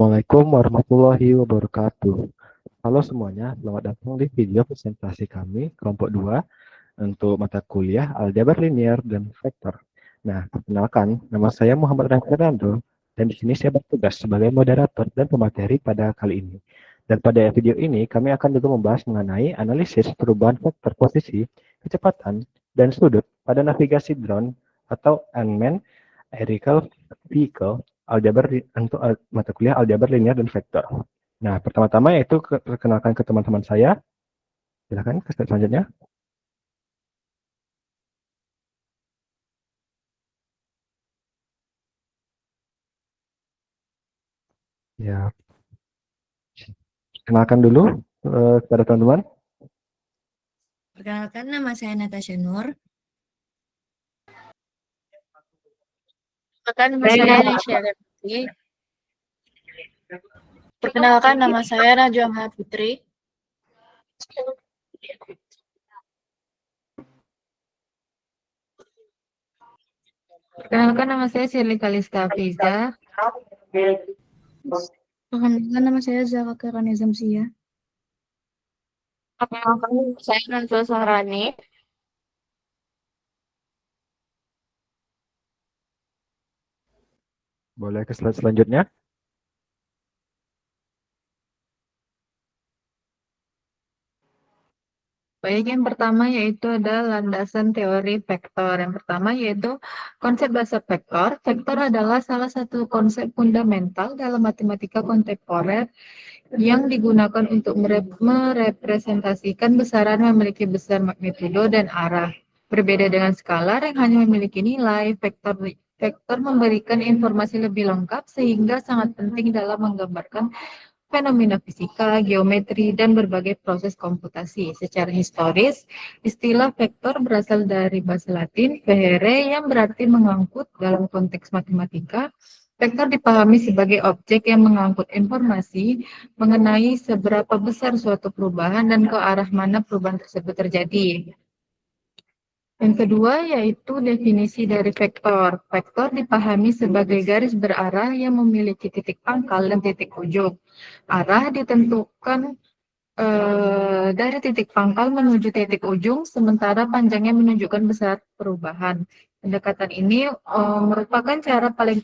Assalamualaikum warahmatullahi wabarakatuh. Halo semuanya, selamat datang di video presentasi kami kelompok 2 untuk mata kuliah Aljabar Linier dan Vektor. Nah, perkenalkan, nama saya Muhammad Raffi Fernando, dan di sini saya bertugas sebagai moderator dan pemateri pada kali ini. Dan pada video ini, kami akan juga membahas mengenai analisis perubahan vektor posisi, kecepatan, dan sudut pada navigasi drone atau unmanned aerial vehicle aljabar untuk mata kuliah aljabar linear dan vektor. Nah, pertama-tama yaitu perkenalkan ke teman-teman saya. Silakan ke slide selanjutnya. Ya, kenalkan dulu kepada teman-teman. Perkenalkan, nama saya Natasha Nur. Perkenalkan, nama saya Nisha Putri. Perkenalkan, nama saya Najwa Maha Putri. Perkenalkan, nama saya Shirley Kalista Fiza. Perkenalkan, nama saya Zaka Kirani Zamsia. Perkenalkan, nama saya Najwa Sahrani. Boleh ke slide selanjutnya. Baik, yang pertama yaitu ada landasan teori vektor. Yang pertama yaitu konsep dasar vektor. Vektor adalah salah satu konsep fundamental dalam matematika kontemporer yang digunakan untuk merepresentasikan besaran memiliki besar magnitudo dan arah. Berbeda dengan skalar yang hanya memiliki nilai, vektor memberikan informasi lebih lengkap sehingga sangat penting dalam menggambarkan fenomena fisika, geometri, dan berbagai proses komputasi. Secara historis, istilah vektor berasal dari bahasa Latin "vere" yang berarti mengangkut. Dalam konteks matematika, vektor dipahami sebagai objek yang mengangkut informasi mengenai seberapa besar suatu perubahan dan ke arah mana perubahan tersebut terjadi. Yang kedua yaitu definisi dari vektor. Vektor dipahami sebagai garis berarah yang memiliki titik pangkal dan titik ujung. Arah ditentukan dari titik pangkal menuju titik ujung, sementara panjangnya menunjukkan besar perubahan. Pendekatan ini merupakan cara paling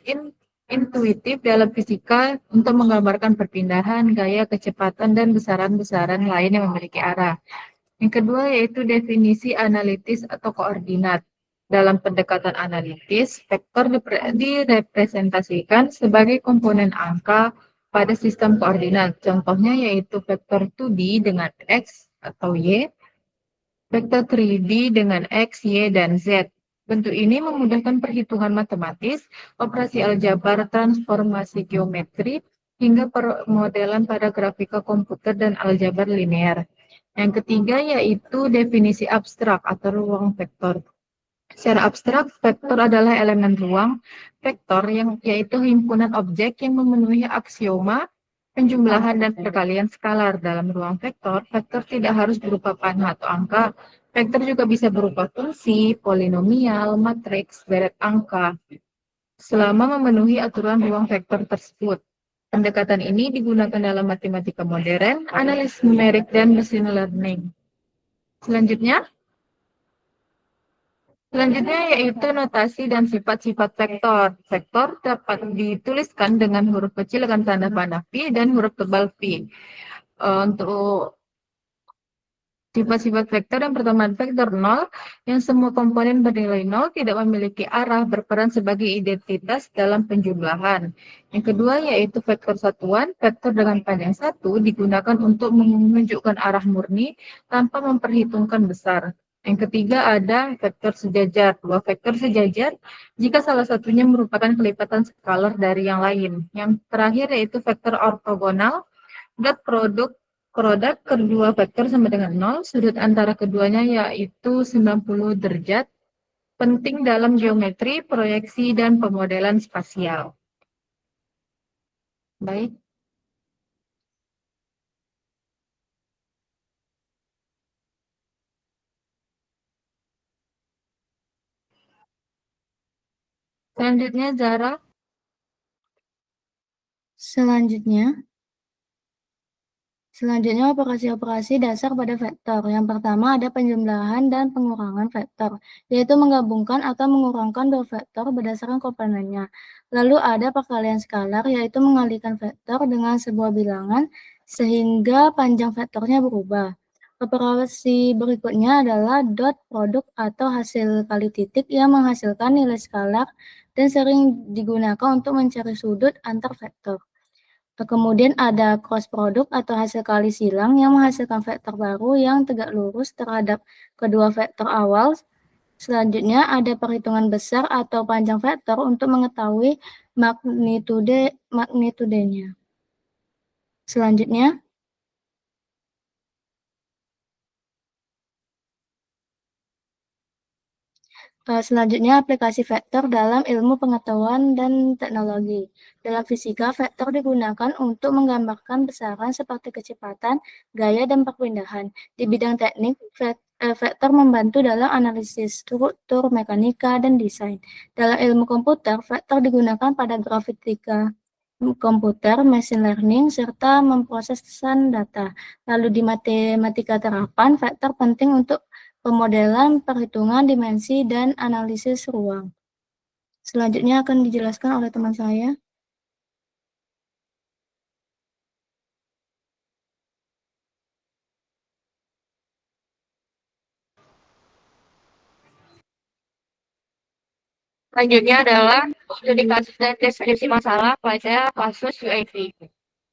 intuitif dalam fisika untuk menggambarkan perpindahan, gaya, kecepatan, dan besaran-besaran lain yang memiliki arah. Yang kedua yaitu definisi analitis atau koordinat. Dalam pendekatan analitis, vektor direpresentasikan sebagai komponen angka pada sistem koordinat. Contohnya yaitu vektor 2D dengan X atau Y, vektor 3D dengan X, Y, dan Z. Bentuk ini memudahkan perhitungan matematis, operasi aljabar, transformasi geometri, hingga pemodelan pada grafika komputer dan aljabar linear. Yang ketiga yaitu definisi abstrak atau ruang vektor. Secara abstrak, vektor adalah elemen ruang vektor yang yaitu himpunan objek yang memenuhi aksioma penjumlahan dan perkalian skalar. Dalam ruang vektor, vektor tidak harus berupa panah atau angka. Vektor juga bisa berupa fungsi, polinomial, matriks, deret angka, selama memenuhi aturan ruang vektor tersebut. Pendekatan ini digunakan dalam matematika modern, analisis numerik, dan machine learning. Selanjutnya yaitu notasi dan sifat-sifat vektor. Vektor dapat dituliskan dengan huruf kecil dengan tanda panah pi dan huruf tebal pi. Untuk sifat-sifat vektor yang pertama vektor 0, yang semua komponen bernilai 0 tidak memiliki arah, berperan sebagai identitas dalam penjumlahan. Yang kedua yaitu vektor satuan, vektor dengan panjang 1 digunakan untuk menunjukkan arah murni tanpa memperhitungkan besar. Yang ketiga ada vektor sejajar. Dua vektor sejajar jika salah satunya merupakan kelipatan skalar dari yang lain. Yang terakhir yaitu vektor ortogonal, produk kedua vektor sama dengan 0, sudut antara keduanya yaitu 90 derajat, penting dalam geometri, proyeksi, dan pemodelan spasial. Baik. Selanjutnya Zara. Selanjutnya operasi-operasi dasar pada vektor. Yang pertama ada penjumlahan dan pengurangan vektor, yaitu menggabungkan atau mengurangkan dua vektor berdasarkan komponennya. Lalu ada perkalian skalar, yaitu mengalihkan vektor dengan sebuah bilangan sehingga panjang vektornya berubah. Operasi berikutnya adalah dot produk atau hasil kali titik yang menghasilkan nilai skalar dan sering digunakan untuk mencari sudut antar vektor. Kemudian ada cross product atau hasil kali silang yang menghasilkan vektor baru yang tegak lurus terhadap kedua vektor awal. Selanjutnya ada perhitungan besar atau panjang vektor untuk mengetahui magnitudenya. Selanjutnya aplikasi vektor dalam ilmu pengetahuan dan teknologi. Dalam fisika, vektor digunakan untuk menggambarkan besaran seperti kecepatan, gaya, dan perpindahan. Di bidang teknik, vektor membantu dalam analisis struktur, mekanika, dan desain. Dalam ilmu komputer, vektor digunakan pada grafika komputer, machine learning, serta memprosesan data. Lalu di matematika terapan, vektor penting untuk pemodelan, perhitungan dimensi, dan analisis ruang. Selanjutnya akan dijelaskan oleh teman saya. Selanjutnya adalah studi kasus dan deskripsi masalah pada kasus UAV.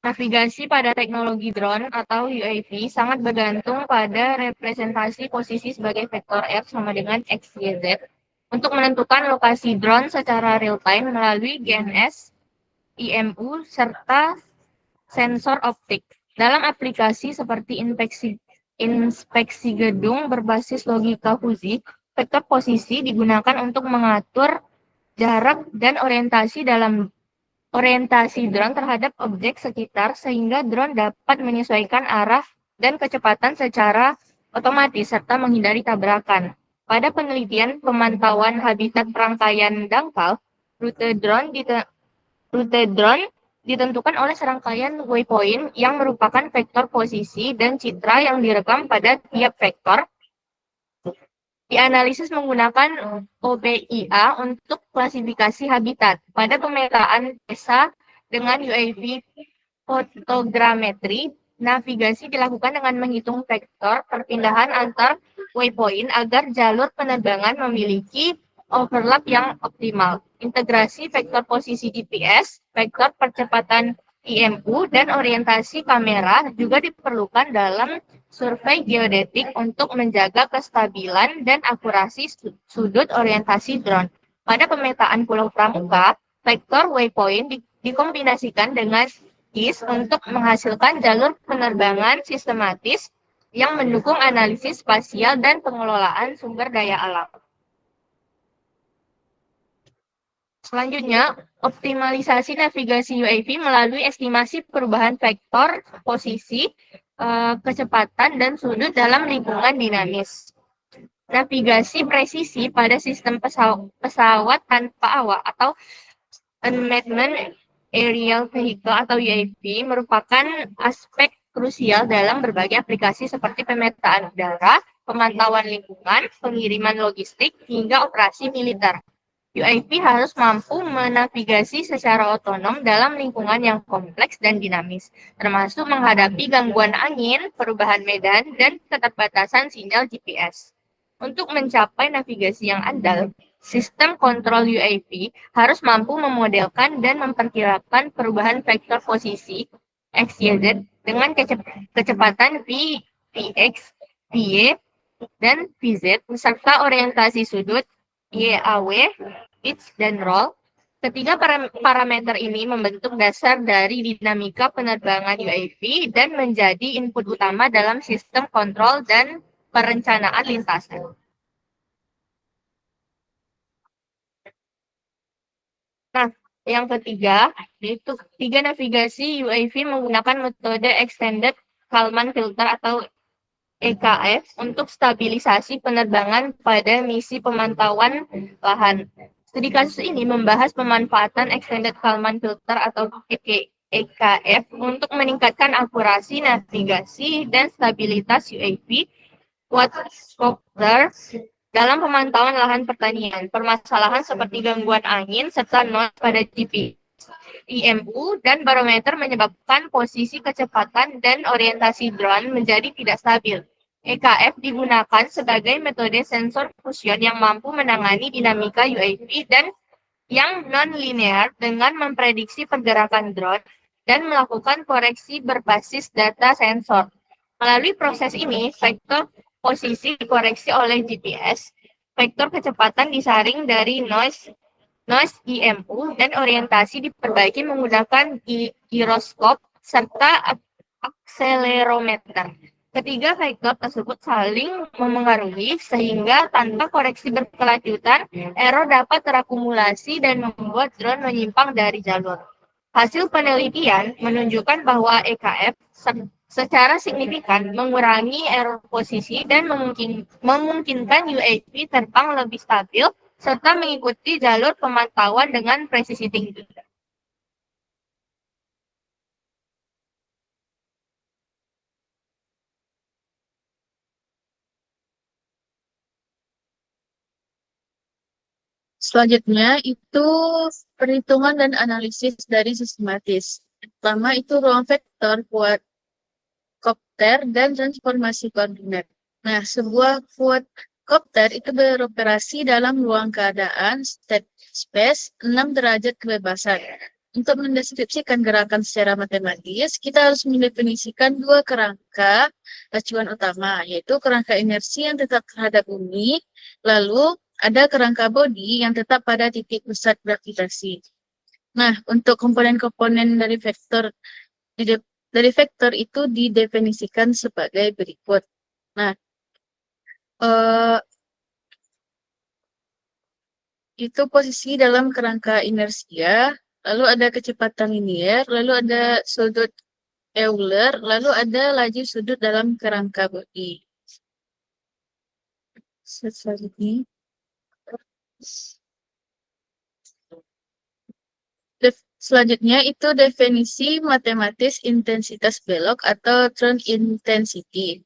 Navigasi pada teknologi drone atau UAV sangat bergantung pada representasi posisi sebagai vektor F sama dengan X, Y, Z untuk menentukan lokasi drone secara real-time melalui GNSS, IMU, serta sensor optik. Dalam aplikasi seperti inspeksi gedung berbasis logika fuzzy, vektor posisi digunakan untuk mengatur jarak dan orientasi drone terhadap objek sekitar sehingga drone dapat menyesuaikan arah dan kecepatan secara otomatis serta menghindari tabrakan. Pada penelitian pemantauan habitat rangkaian dangkal, rute drone ditentukan oleh serangkaian waypoint yang merupakan vektor posisi dan citra yang direkam pada tiap vektor. Dianalisis menggunakan OBIA untuk klasifikasi habitat. Pada pemetaan desa dengan UAV fotogrametri, navigasi dilakukan dengan menghitung vektor perpindahan antar waypoint agar jalur penerbangan memiliki overlap yang optimal. Integrasi vektor posisi GPS, vektor percepatan IMU, dan orientasi kamera juga diperlukan dalam survei geodetik untuk menjaga kestabilan dan akurasi sudut orientasi drone. Pada pemetaan Pulau Pramuka, vektor waypoint dikombinasikan dengan GIS untuk menghasilkan jalur penerbangan sistematis yang mendukung analisis spasial dan pengelolaan sumber daya alam. Selanjutnya, optimalisasi navigasi UAV melalui estimasi perubahan vektor, posisi, kecepatan, dan sudut dalam lingkungan dinamis. Navigasi presisi pada sistem pesawat tanpa awak atau unmanned aerial vehicle atau UAV merupakan aspek krusial dalam berbagai aplikasi seperti pemetaan udara, pemantauan lingkungan, pengiriman logistik, hingga operasi militer. UAV harus mampu menavigasi secara otonom dalam lingkungan yang kompleks dan dinamis, termasuk menghadapi gangguan angin, perubahan medan, dan keterbatasan sinyal GPS. Untuk mencapai navigasi yang andal, sistem kontrol UAV harus mampu memodelkan dan memperkirakan perubahan vektor posisi X, Y, Z dengan kecepatan V, Vx, Vy, dan Vz, serta orientasi sudut YAW, pitch, dan roll. Ketiga parameter ini membentuk dasar dari dinamika penerbangan UAV dan menjadi input utama dalam sistem kontrol dan perencanaan lintasan. Nah, yang ketiga, yaitu tiga navigasi UAV menggunakan metode Extended Kalman Filter atau EKF untuk stabilisasi penerbangan pada misi pemantauan lahan. Studi kasus ini membahas pemanfaatan Extended Kalman Filter atau EKF untuk meningkatkan akurasi, navigasi, dan stabilitas UAV quadcopter dalam pemantauan lahan pertanian. Permasalahan seperti gangguan angin serta noise pada GPS, IMU, dan barometer menyebabkan posisi kecepatan dan orientasi drone menjadi tidak stabil. EKF digunakan sebagai metode sensor fusion yang mampu menangani dinamika UAV dan yang non-linear dengan memprediksi pergerakan drone dan melakukan koreksi berbasis data sensor. Melalui proses ini, vektor posisi dikoreksi oleh GPS, vektor kecepatan disaring dari noise IMU, dan orientasi diperbaiki menggunakan giroskop serta akselerometer. Ketiga vektor tersebut saling memengaruhi sehingga tanpa koreksi berkelanjutan, error dapat terakumulasi dan membuat drone menyimpang dari jalur. Hasil penelitian menunjukkan bahwa EKF secara signifikan mengurangi error posisi dan memungkinkan UAV terbang lebih stabil serta mengikuti jalur pemantauan dengan presisi tinggi. Selanjutnya itu perhitungan dan analisis dari sistematis. Pertama itu ruang vektor quadcopter dan transformasi koordinat. Nah, sebuah quadcopter itu beroperasi dalam ruang keadaan state space 6 derajat kebebasan. Untuk mendeskripsikan gerakan secara matematis, kita harus mendefinisikan dua kerangka acuan utama, yaitu kerangka inersi yang tetap terhadap bumi, lalu ada kerangka bodi yang tetap pada titik pusat gravitasi. Nah, untuk komponen-komponen dari vektor itu didefinisikan sebagai berikut. Nah, itu posisi dalam kerangka inersia, lalu ada kecepatan linier, lalu ada sudut Euler, lalu ada laju sudut dalam kerangka bodi. Selanjutnya. Selanjutnya itu definisi matematis intensitas belok atau turn intensity.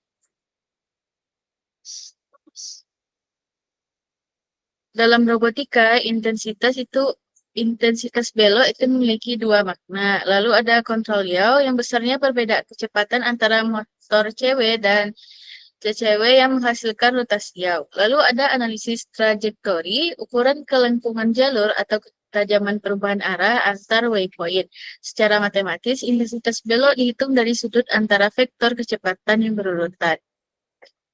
Dalam robotika, intensitas belok itu memiliki dua makna. Lalu ada kontrol yaw yang besarnya perbedaan kecepatan antara motor CW dan CCW yang menghasilkan rotasi yaw. Lalu ada analisis trajektori, ukuran kelengkungan jalur atau ketajaman perubahan arah antar waypoint. Secara matematis, intensitas belok dihitung dari sudut antara vektor kecepatan yang berurutan.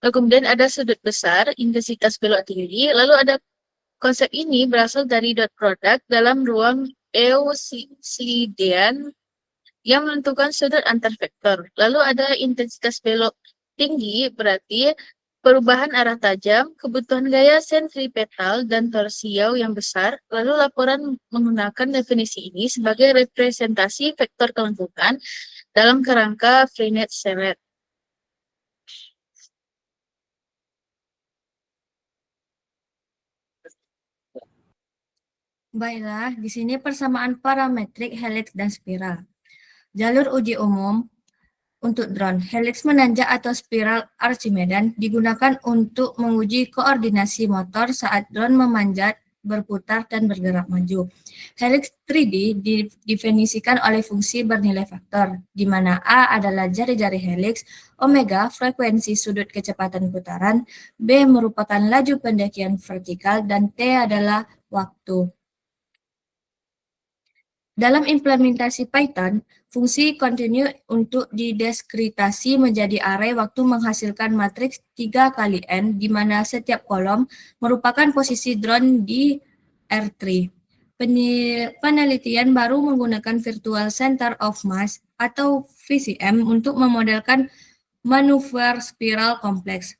Lalu kemudian ada sudut besar, intensitas belok tinggi. Lalu ada konsep ini berasal dari dot product dalam ruang Euclidean yang menentukan sudut antar vektor. Lalu ada intensitas belok tinggi, berarti perubahan arah tajam, kebutuhan gaya sentripetal, dan torsi yaw yang besar. Lalu laporan menggunakan definisi ini sebagai representasi vektor kelengkungan dalam kerangka Freenet-Serret. Baiklah, di sini persamaan parametrik helix dan spiral. Jalur uji umum untuk drone. Helix menanjak atau spiral Archimedes digunakan untuk menguji koordinasi motor saat drone memanjat, berputar, dan bergerak maju. Helix 3D didefinisikan oleh fungsi bernilai faktor, di mana A adalah jari-jari helix, omega frekuensi sudut kecepatan putaran, B merupakan laju pendakian vertikal, dan T adalah waktu. Dalam implementasi Python, fungsi continue untuk didiskritasi menjadi array waktu menghasilkan matriks 3 kali n, di mana setiap kolom merupakan posisi drone di R3. Penelitian baru menggunakan Virtual Center of Mass atau VCM untuk memodelkan manuver spiral kompleks.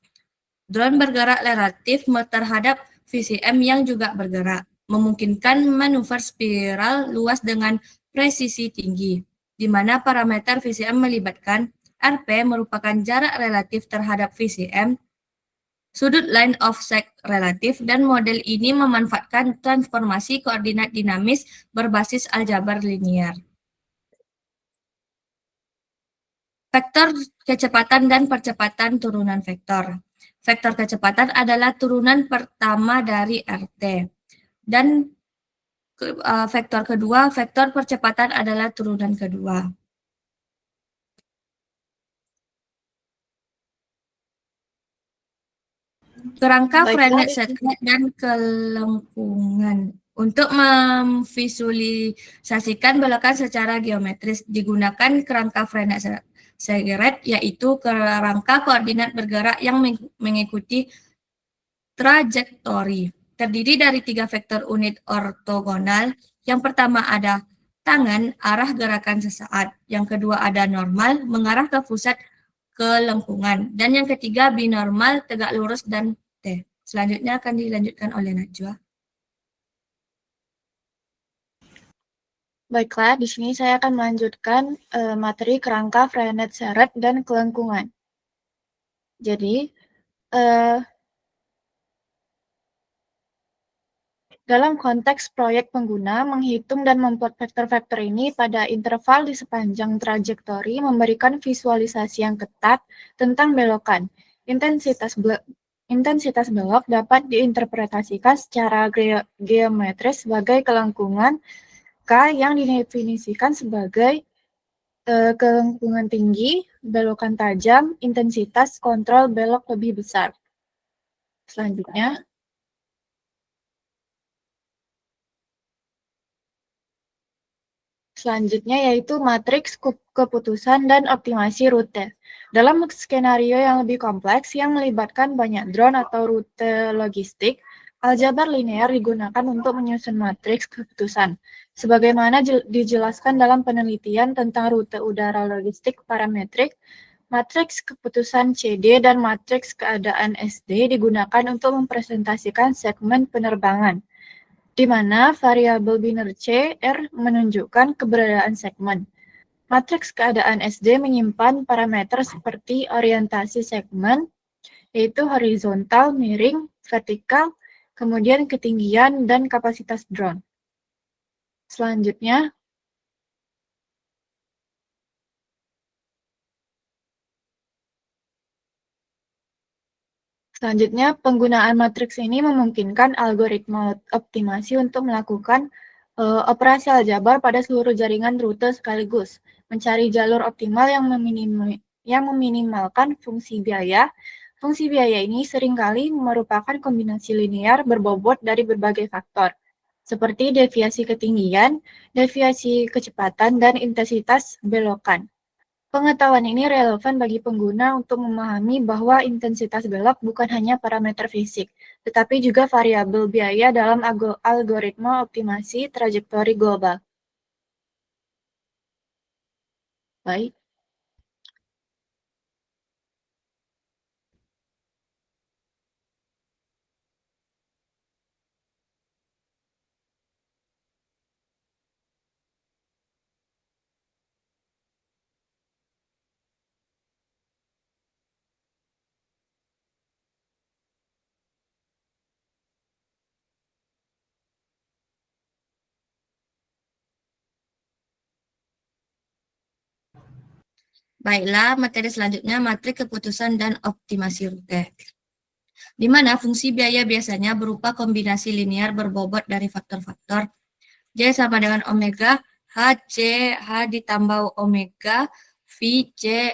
Drone bergerak relatif terhadap VCM yang juga bergerak, memungkinkan manuver spiral luas dengan presisi tinggi, di mana parameter VCM melibatkan RP merupakan jarak relatif terhadap VCM, sudut line of sight relatif, dan model ini memanfaatkan transformasi koordinat dinamis berbasis aljabar linier. Vektor kecepatan dan percepatan turunan vektor. Vektor kecepatan adalah turunan pertama dari RT. Dan vektor kedua, vektor percepatan adalah turunan kedua. Kerangka Frenet sekret dan kelengkungan. Untuk memvisualisasikan belokan secara geometris digunakan kerangka Frenet sekret, yaitu kerangka koordinat bergerak yang mengikuti trajektori. Terdiri dari 3 vektor unit ortogonal. Yang pertama ada tangan, arah gerakan sesaat. Yang kedua ada normal, mengarah ke pusat kelengkungan. Dan yang ketiga binormal, tegak lurus dan T. Selanjutnya akan dilanjutkan oleh Najwa. Baiklah, di sini saya akan melanjutkan materi kerangka Frenet seret dan kelengkungan. Jadi, dalam konteks proyek pengguna menghitung dan membuat vektor-vektor ini pada interval di sepanjang trajektori memberikan visualisasi yang ketat tentang belokan. Intensitas belok dapat diinterpretasikan secara geometris sebagai kelengkungan K yang didefinisikan sebagai kelengkungan tinggi, belokan tajam, intensitas kontrol belok lebih besar. Selanjutnya yaitu matriks keputusan dan optimasi rute. Dalam skenario yang lebih kompleks yang melibatkan banyak drone atau rute logistik, aljabar linear digunakan untuk menyusun matriks keputusan. Sebagaimana dijelaskan dalam penelitian tentang rute udara logistik parametrik, matriks keputusan CD dan matriks keadaan SD digunakan untuk mempresentasikan segmen penerbangan, di mana variabel biner C, R menunjukkan keberadaan segmen. Matriks keadaan SD menyimpan parameter seperti orientasi segmen, yaitu horizontal, miring, vertikal, kemudian ketinggian dan kapasitas drone. Selanjutnya, penggunaan matriks ini memungkinkan algoritma optimasi untuk melakukan operasi aljabar pada seluruh jaringan rute sekaligus, mencari jalur optimal yang meminimalkan fungsi biaya. Fungsi biaya ini seringkali merupakan kombinasi linear berbobot dari berbagai faktor, seperti deviasi ketinggian, deviasi kecepatan, dan intensitas belokan. Pengetahuan ini relevan bagi pengguna untuk memahami bahwa intensitas belok bukan hanya parameter fisik, tetapi juga variabel biaya dalam algoritma optimasi trajektori global. Baik. Baiklah, materi selanjutnya matriks keputusan dan optimasi rute. Di mana fungsi biaya biasanya berupa kombinasi linear berbobot dari faktor-faktor J sama dengan omega, H ditambah omega, V, J,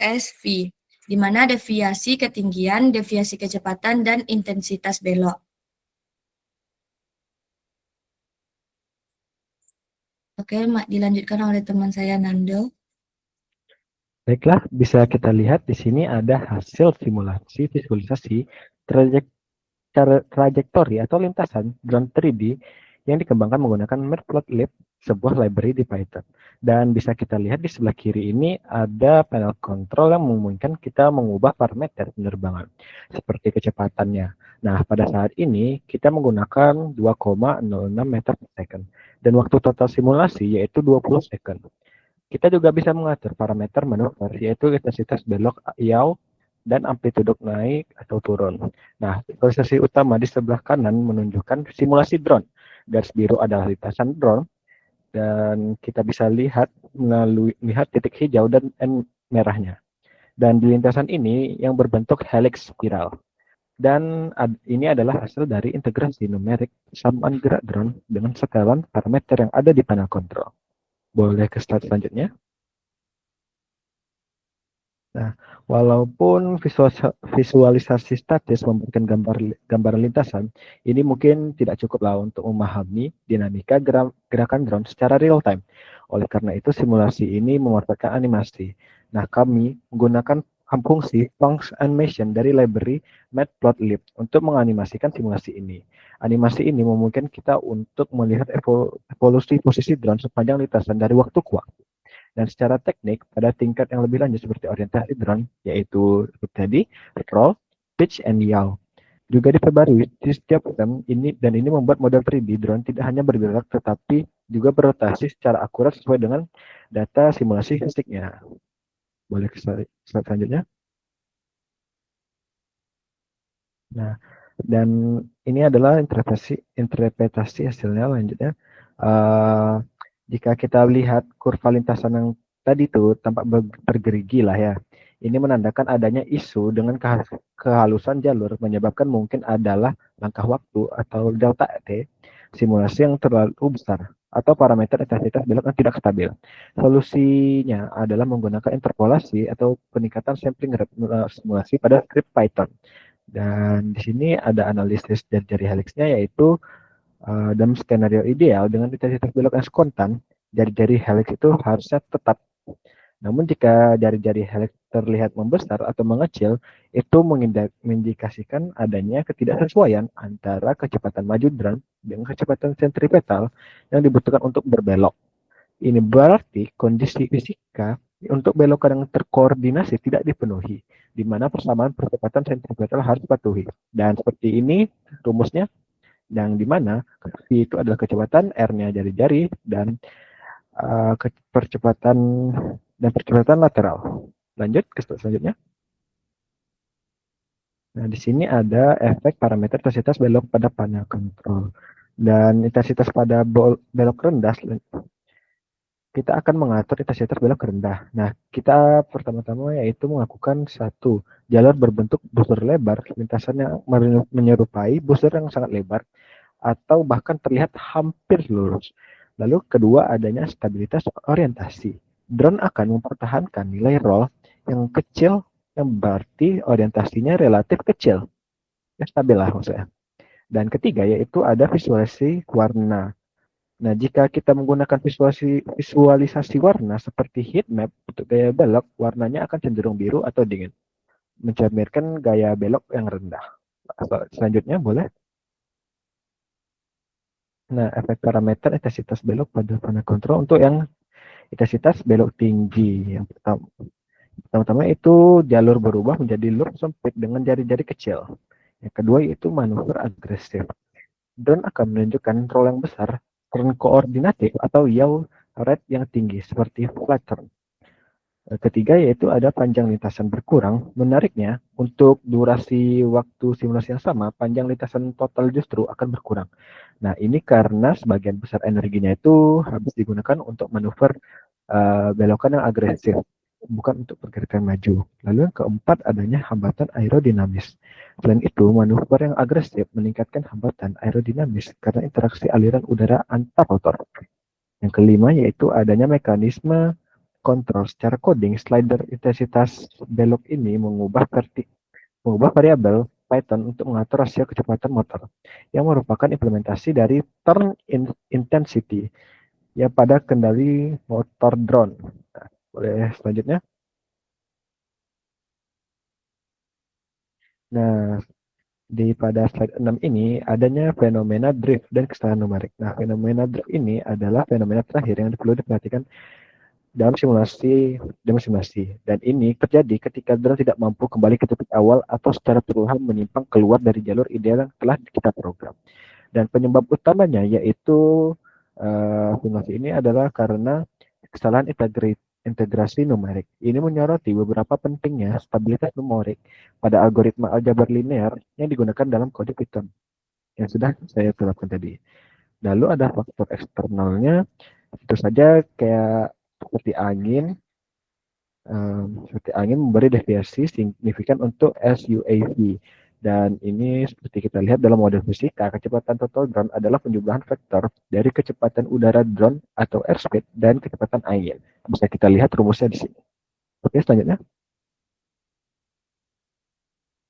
S, V. Di mana deviasi ketinggian, deviasi kecepatan, dan intensitas belok. Oke, dilanjutkan oleh teman saya Nando. Baiklah, bisa kita lihat di sini ada hasil simulasi visualisasi trajektori atau lintasan drone 3D yang dikembangkan menggunakan Matplotlib, sebuah library di Python. Dan bisa kita lihat di sebelah kiri ini ada panel kontrol yang memungkinkan kita mengubah parameter penerbangan, seperti kecepatannya. Nah, pada saat ini kita menggunakan 2,06 meter per second, dan waktu total simulasi yaitu 20 second. Kita juga bisa mengatur parameter manuver, yaitu intensitas belok yaw dan amplitude naik atau turun. Nah, visualisasi utama di sebelah kanan menunjukkan simulasi drone. Garis biru adalah lintasan drone, dan kita bisa lihat titik hijau dan merahnya. Dan di lintasan ini yang berbentuk helix spiral. Dan ini adalah hasil dari integrasi numerik persamaan gerak drone dengan sekalan parameter yang ada di panel kontrol. Boleh ke slide selanjutnya. Nah, walaupun visualisasi statis memberikan gambaran lintasan, ini mungkin tidak cukup lah untuk memahami dinamika gerakan drone secara real time. Oleh karena itu, simulasi ini memanfaatkan animasi. Nah, kami menggunakan fungsi function animation dari library matplotlib untuk menganimasikan simulasi ini. Animasi ini memungkinkan kita untuk melihat evolusi posisi drone sepanjang lintasan dari waktu ke waktu. Dan secara teknik, pada tingkat yang lebih lanjut seperti orientasi drone, yaitu seperti tadi, roll, pitch, and yaw. Juga diperbarui di setiap sistem ini, dan ini membuat model 3D drone tidak hanya bergerak, tetapi juga berotasi secara akurat sesuai dengan data simulasi fisiknya. Boleh ke slide selanjutnya. Nah, dan ini adalah interpretasi hasilnya lanjutnya. Jika kita lihat kurva lintasan yang tadi itu tampak bergerigi lah ya. Ini menandakan adanya isu dengan kehalusan jalur menyebabkan mungkin adalah langkah waktu atau delta T simulasi yang terlalu besar atau parameter intensitas belok yang tidak stabil. Solusinya adalah menggunakan interpolasi atau peningkatan sampling simulasi pada script Python. Dan di sini ada analisis dari jari helixnya, yaitu dalam skenario ideal dengan intensitas belok yang kontan, jari-jari helix itu harusnya tetap. Namun jika jari-jari helix terlihat membesar atau mengecil, itu mengindikasikan adanya ketidaksesuaian antara kecepatan maju drone dengan kecepatan sentripetal yang dibutuhkan untuk berbelok. Ini berarti kondisi fisika untuk belokan yang terkoordinasi tidak dipenuhi, di mana persamaan percepatan sentripetal harus dipatuhi. Dan seperti ini rumusnya, yang di mana V itu adalah kecepatan, R-nya jari-jari, dan percepatan lateral. Lanjut ke slide selanjutnya. Nah, di sini ada efek parameter intensitas belok pada panel kontrol. Dan intensitas pada belok rendah, kita akan mengatur intensitas belok rendah. Nah, kita pertama-tama yaitu melakukan satu jalur berbentuk busur lebar, lintasan yang menyerupai busur yang sangat lebar, atau bahkan terlihat hampir lurus. Lalu kedua, adanya stabilitas orientasi. Drone akan mempertahankan nilai roll yang kecil, yang berarti orientasinya relatif kecil. Ya, stabil lah maksudnya. Dan ketiga, yaitu ada visualisasi warna. Nah, jika kita menggunakan visualisasi warna seperti heat map untuk gaya belok, warnanya akan cenderung biru atau dingin, mencerminkan gaya belok yang rendah. Selanjutnya, boleh. Nah, efek parameter intensitas belok pada panel kontrol untuk yang intensitas belok tinggi. Yang pertama itu jalur berubah menjadi loop sempit dengan jari-jari kecil. Yang kedua yaitu manuver agresif. Drone akan menunjukkan roll yang besar, turn koordinatif atau yaw rate yang tinggi seperti flat turn. Ketiga yaitu ada panjang lintasan berkurang. Menariknya, untuk durasi waktu simulasi yang sama, panjang lintasan total justru akan berkurang. Nah, ini karena sebagian besar energinya itu habis digunakan untuk manuver belokan yang agresif, bukan untuk pergerakan maju. Lalu yang keempat, adanya hambatan aerodinamis. Selain itu, manuver yang agresif meningkatkan hambatan aerodinamis karena interaksi aliran udara antar rotor. Yang kelima yaitu adanya mekanisme kontrol secara coding. Slider intensitas belok ini mengubah variabel Python untuk mengatur rasio kecepatan motor, yang merupakan implementasi dari turn intensity ya pada kendali motor drone. Nah, boleh selanjutnya. Nah, pada slide 6 ini adanya fenomena drift dan kesalahan numerik. Nah, fenomena drift ini adalah fenomena terakhir yang perlu diperhatikan dalam simulasi. Dan ini terjadi ketika drone tidak mampu kembali ke titik awal atau secara perlahan menyimpang keluar dari jalur ideal yang telah kita program. Dan penyebab utamanya yaitu simulasi ini adalah karena kesalahan integrasi numerik. Ini menyoroti beberapa pentingnya stabilitas numerik pada algoritma aljabar linear yang digunakan dalam kode Python yang sudah saya terapkan tadi. Lalu ada faktor eksternalnya, tentu saja kayak seperti angin, seperti angin memberi deviasi signifikan untuk SUAV. Dan ini seperti kita lihat dalam model fisika, kecepatan total drone adalah penjumlahan vektor dari kecepatan udara drone atau airspeed dan kecepatan angin. Bisa kita lihat rumusnya di sini. Oke, selanjutnya.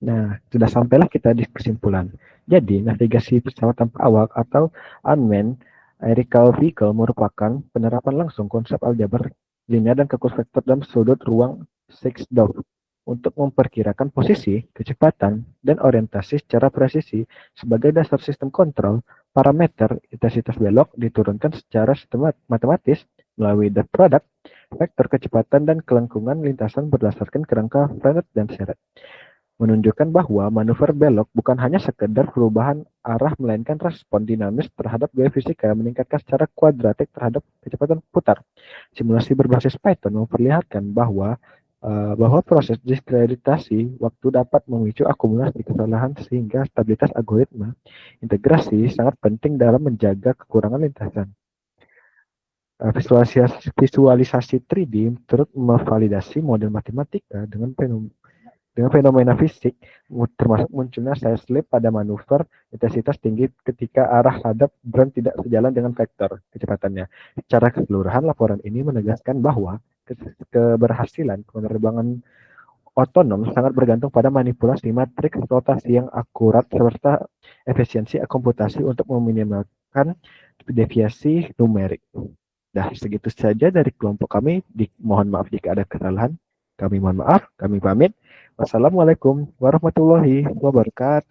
Nah, sudah sampailah kita di kesimpulan. Jadi, navigasi pesawat tanpa awak atau unmanned aerial vehicle merupakan penerapan langsung konsep aljabar linear dan kalkulus vektor dalam sudut ruang 6DOF untuk memperkirakan posisi, kecepatan, dan orientasi secara presisi sebagai dasar sistem kontrol. Parameter intensitas belok diturunkan secara matematis melalui dot product, vektor kecepatan dan kelengkungan lintasan berdasarkan kerangka Frenet dan Seret, menunjukkan bahwa manuver belok bukan hanya sekedar perubahan arah melainkan respon dinamis terhadap gaya fisika yang meningkatkan secara kuadratik terhadap kecepatan putar. Simulasi berbasis Python memperlihatkan bahwa proses diskreditasi waktu dapat memicu akumulasi kesalahan sehingga stabilitas algoritma integrasi sangat penting dalam menjaga kekurangan lintasan. Visualisasi 3D turut memvalidasi model matematika dengan fenomena fisik, termasuk munculnya side slip pada manuver intensitas tinggi ketika arah hadap drone tidak sejalan dengan vektor kecepatannya. Secara keseluruhan, laporan ini menegaskan bahwa keberhasilan penerbangan otonom sangat bergantung pada manipulasi matriks rotasi yang akurat serta efisiensi komputasi untuk meminimalkan deviasi numerik. Nah, segitu saja dari kelompok kami. Mohon maaf jika ada kesalahan. Kami mohon maaf, kami pamit. Wassalamualaikum warahmatullahi wabarakatuh.